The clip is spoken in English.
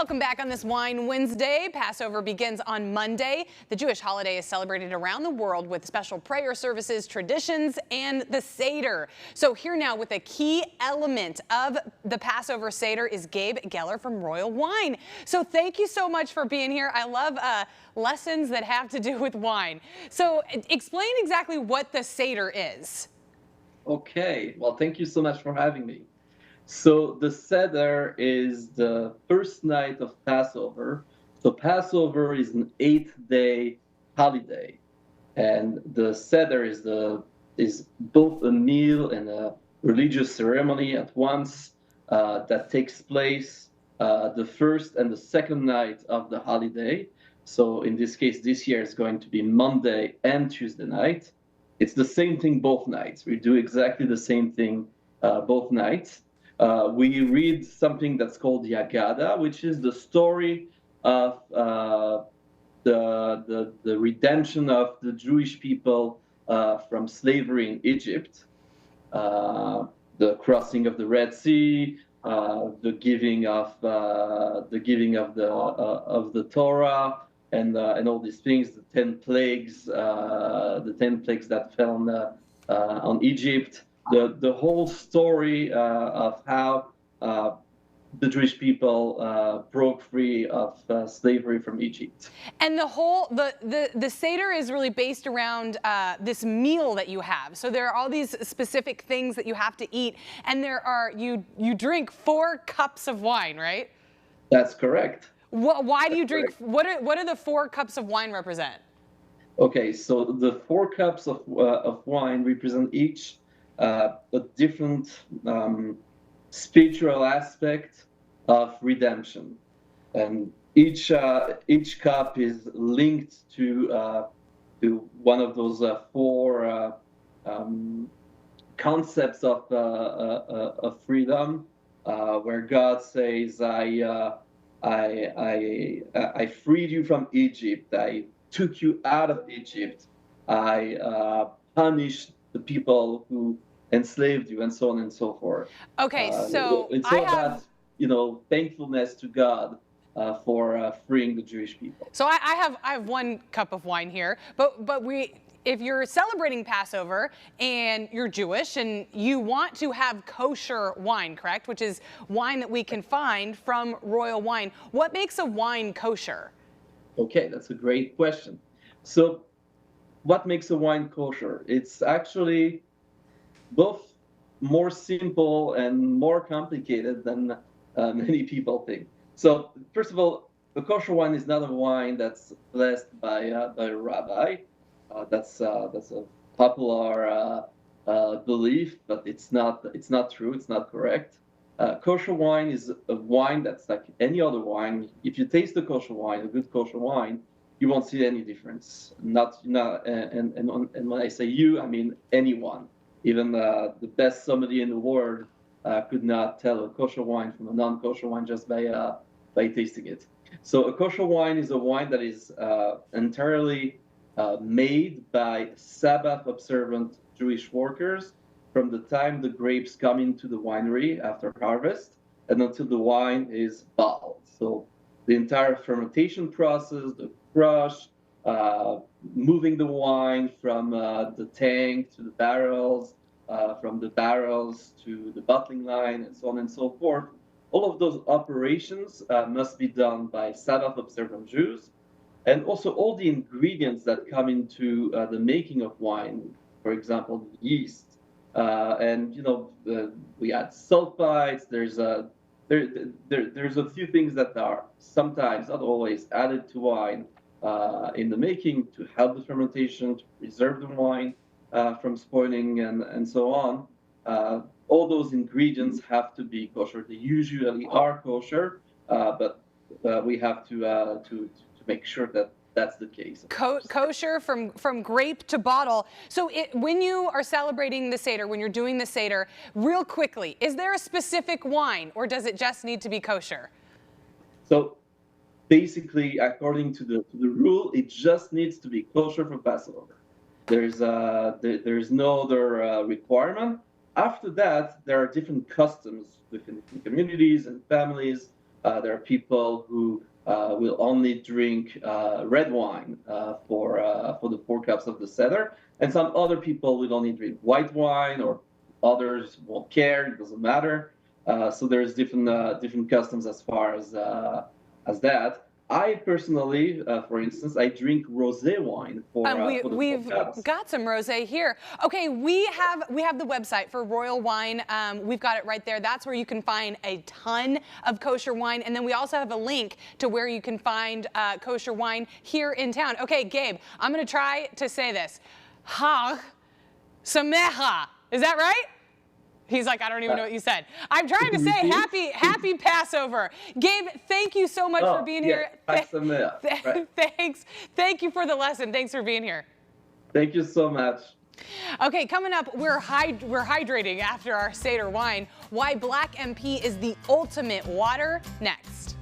Welcome back on this Wine Wednesday. Passover begins on Monday. The Jewish holiday is celebrated around the world with special prayer services, traditions, and the Seder. So here now with a key element of the Passover Seder is Gabe Geller from Royal Wine. So thank you so much for being here. I love lessons that have to do with wine. So explain exactly what the Seder is. Okay, well, thank you so much for having me. So the Seder is the first night of Passover. So Passover is an 8-day holiday, and the Seder is both a meal and a religious ceremony at once that takes place the first and the second night of the holiday. So in this case, this year is going to be Monday and Tuesday night. It's the same thing both nights. We do exactly the same thing both nights. We read something that's called the Haggadah, which is the story of the redemption of the Jewish people from slavery in Egypt, the crossing of the Red Sea, the giving of the Torah, and all these things, the 10 plagues, that fell on Egypt. The whole story of how the Jewish people broke free of slavery from Egypt. And the Seder is really based around this meal that you have. So there are all these specific things that you have to eat, and you drink 4 cups of wine, right? That's correct. Why do you drink? What do the 4 cups of wine represent? Okay, so the 4 cups of wine represent each a different spiritual aspect of redemption, and each cup is linked to one of those 4 concepts of freedom, where God says, I freed you from Egypt. I took you out of Egypt. I punished the people who enslaved you, and so on and so forth. Okay, so it's all about thankfulness to God for freeing the Jewish people. So I have 1 cup of wine here, but if you're celebrating Passover and you're Jewish and you want to have kosher wine, correct? Which is wine that we can find from Royal Wine. What makes a wine kosher? Okay, that's a great question. So what makes a wine kosher? It's actually both more simple and more complicated than many people think. So first of all, a kosher wine is not a wine that's blessed by a rabbi. That's a popular belief, but it's not true. It's not correct. Kosher wine is a wine that's like any other wine. If you taste the kosher wine, a good kosher wine, you won't see any difference. And when I say you, I mean anyone. Even the best sommelier in the world could not tell a kosher wine from a non-kosher wine just by tasting it. So a kosher wine is a wine that is entirely made by Sabbath observant Jewish workers from the time the grapes come into the winery after harvest and until the wine is bottled. So the entire fermentation process, the crush, moving the wine from the tank to the barrels, from the barrels to the bottling line, and so on and so forth. All of those operations must be done by Sabbath observant Jews. And also all the ingredients that come into the making of wine, for example, yeast. We add sulfites. There's a few things that are sometimes, not always, added to wine in the making to help the fermentation, to preserve the wine from spoiling, and so on. All those ingredients have to be kosher. They usually are kosher, but we have to make sure that that's the case. Kosher from grape to bottle. So when you are celebrating the Seder, when you're doing the Seder, real quickly, is there a specific wine, or does it just need to be kosher? So basically, according to the rule, it just needs to be kosher for Passover. There's no other requirement. After that, there are different customs within communities and families There are people who will only drink red wine for the 4 cups of the Seder, and some other people will only drink white wine, or others won't care. It doesn't matter. So there's different customs as far as that. I personally, for instance, I drink rosé wine for the we've 4 cups. got some rosé here. Okay, we have the website for Royal Wine. We've got it right there. That's where you can find a ton of kosher wine, and then we also have a link to where you can find kosher wine here in town. Okay, Gabe, I'm going to try to say this. Chag Samecha. Is that right? He's like, I don't even know what you said. I'm trying to say happy Passover. Gabe, thank you so much for being here. Right. Thanks. Thank you for the lesson. Thanks for being here. Thank you so much. Okay, coming up, we're hydrating after our Seder wine. Why black MP is the ultimate water, next.